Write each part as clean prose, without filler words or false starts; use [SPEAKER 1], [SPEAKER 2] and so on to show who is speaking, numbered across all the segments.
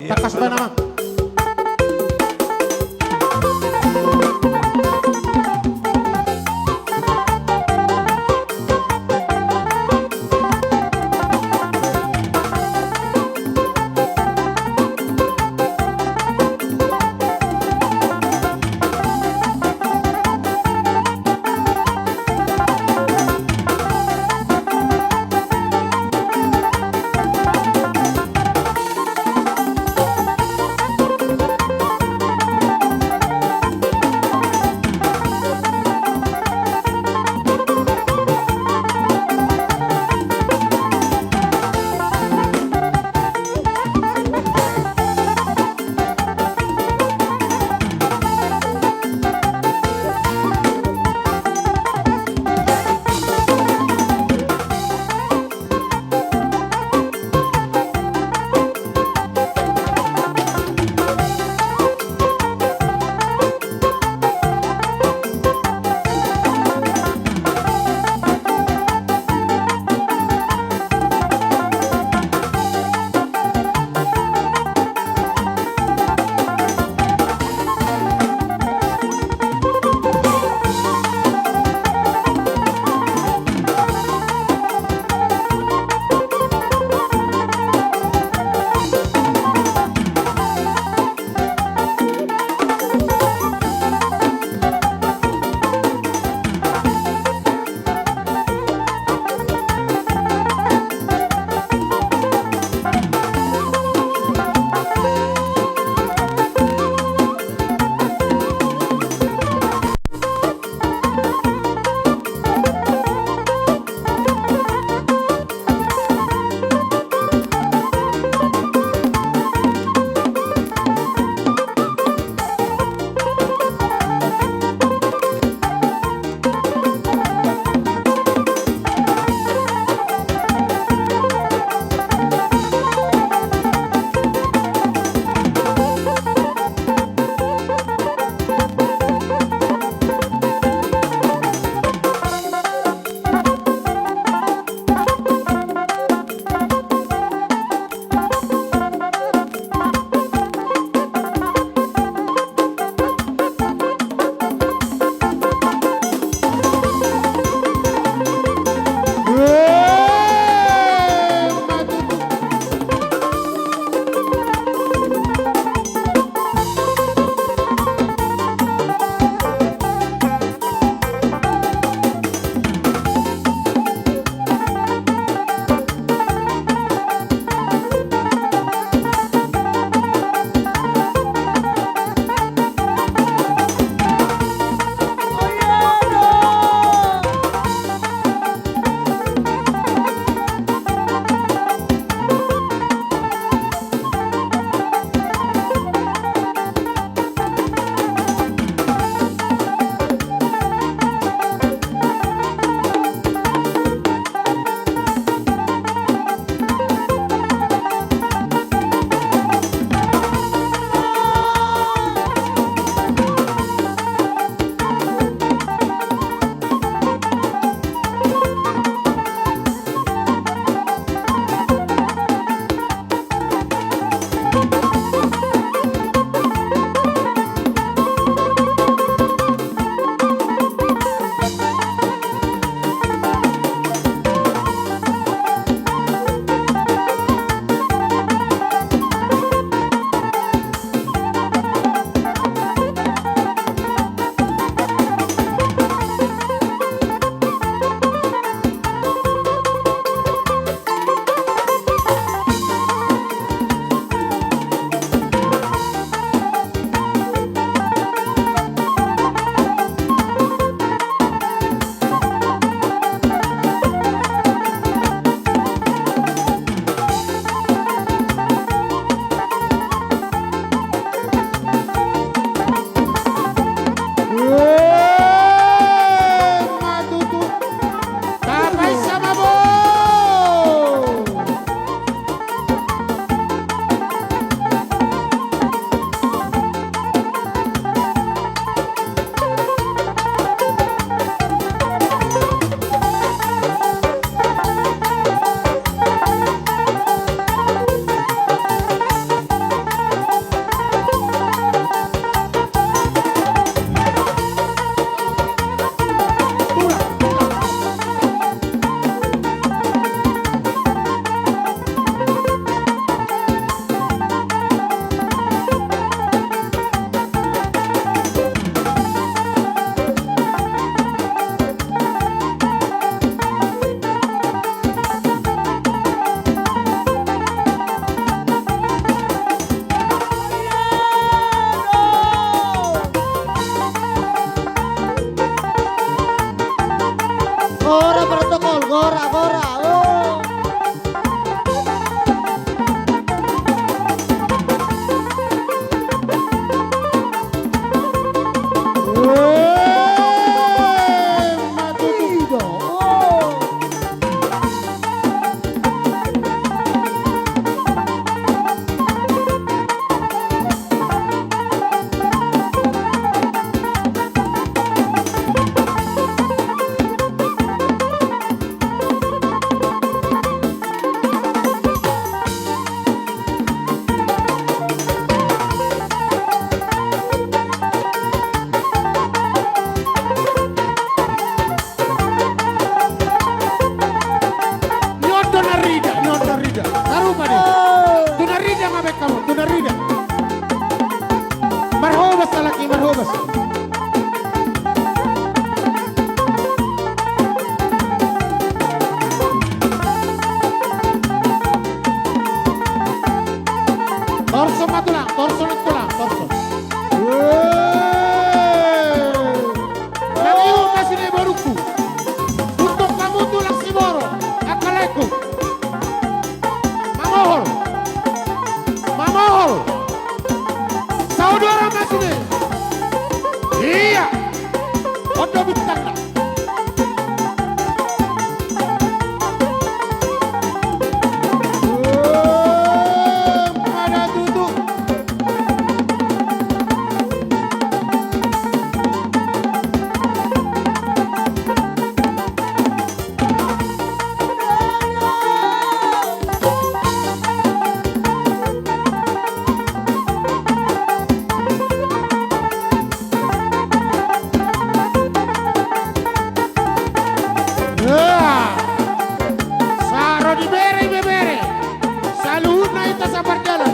[SPEAKER 1] Tak kasih nama. Ito na rin. Marhobas na laki, marhobas. Torso matulang, torso lang tulang, torso. Nag-iwan na sila ibaruku. Untuk kamu tulang si Moro. Akaleku. Mamohol. Mamohol. Saudara masih nih. Iya. Odo bintang lah. Pada duduk. Saro di bere bebere. Saluhut na ito sa bardalan.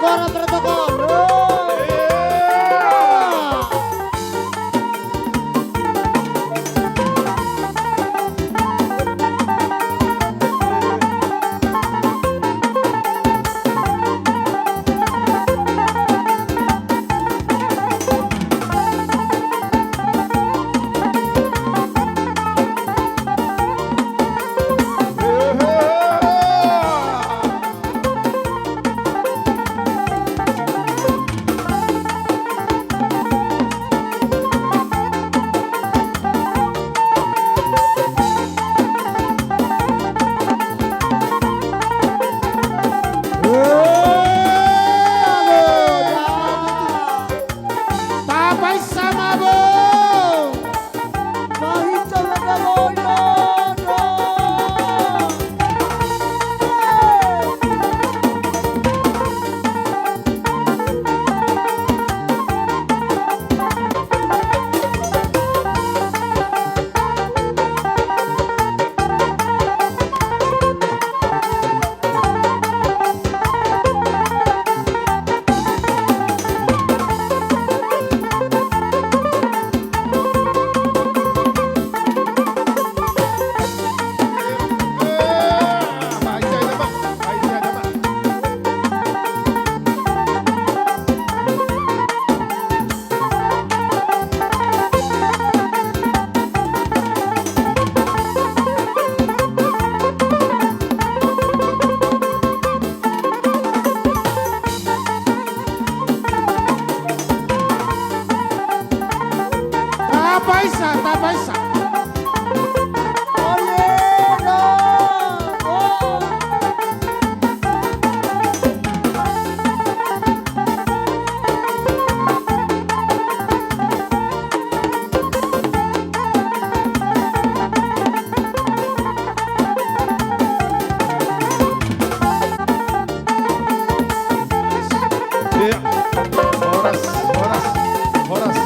[SPEAKER 1] Agora protocolo. Tapay sama bo. Kahit sa nagawala. Tapaisa, tapaisa. Horas.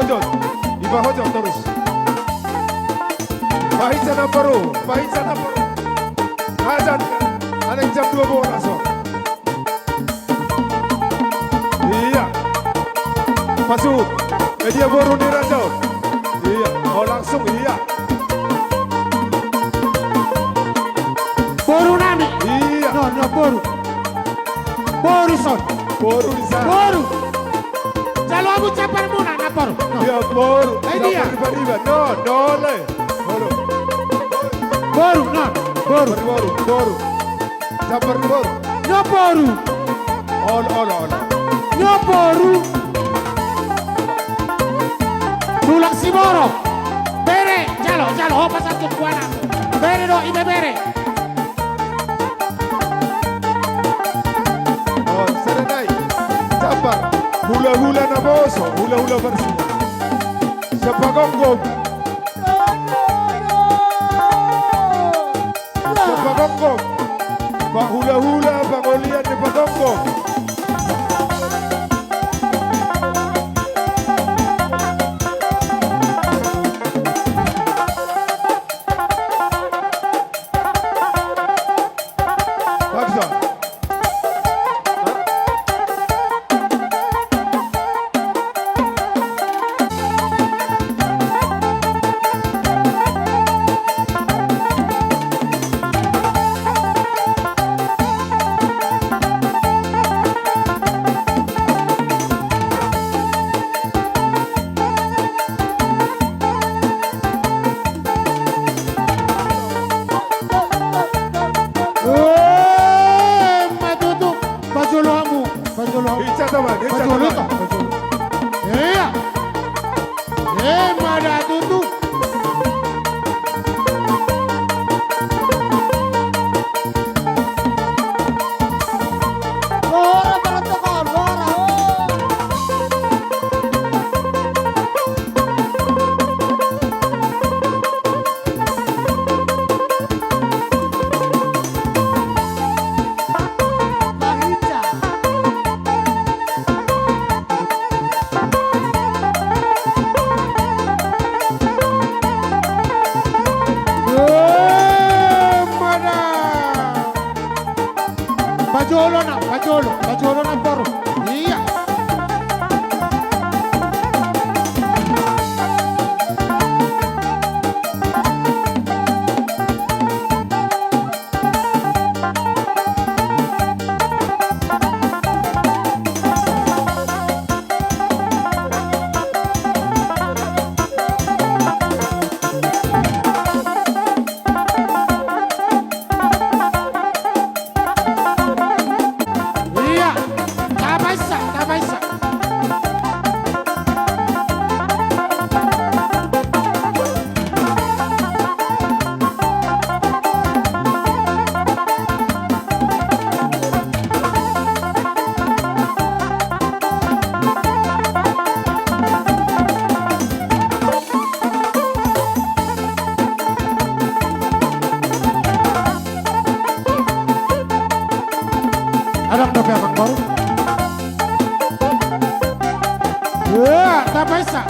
[SPEAKER 2] hojot. Iba hojot terus. Pahit sana baru. Pahit sana baru. Azan. Ada jam 2 bawa langsung. Iya. Masuk. Dia baru di Rasul. Iya. Oh langsung iya.
[SPEAKER 1] Boru nani?
[SPEAKER 2] Iya.
[SPEAKER 1] No, boru. Boru son.
[SPEAKER 2] Baru di sana.
[SPEAKER 1] Boru. Jalo abu capar muna na boru. No.
[SPEAKER 2] Iya baru.
[SPEAKER 1] Eh, dia.
[SPEAKER 2] Riba-riba. No, le. Baru.
[SPEAKER 1] Boru, no. Boru.
[SPEAKER 2] Baru. Campur baru.
[SPEAKER 1] No boru.
[SPEAKER 2] All.
[SPEAKER 1] No boru. Tulang si boro. Bere. Jalo. Oh pasang tu kuana. Bere do, ibe bere.
[SPEAKER 2] Oh, serenai. Campur. Hula-hula na boso. Hula-hula bersih. Siapa gonggong? Siapa gonggong? Pak hula-hula, Pak Olian di Pak gonggong. Paksa.
[SPEAKER 1] Matutu. Bajolo amu.
[SPEAKER 2] Ica teman.
[SPEAKER 1] Bajolo to. Iya. Mada tutu.
[SPEAKER 3] Bora para tocar, bora! Bahita!
[SPEAKER 1] Mada. Bajolo na boru. Iya. Iya. Tabaisa. Ada topi abang baru? Tabaisa.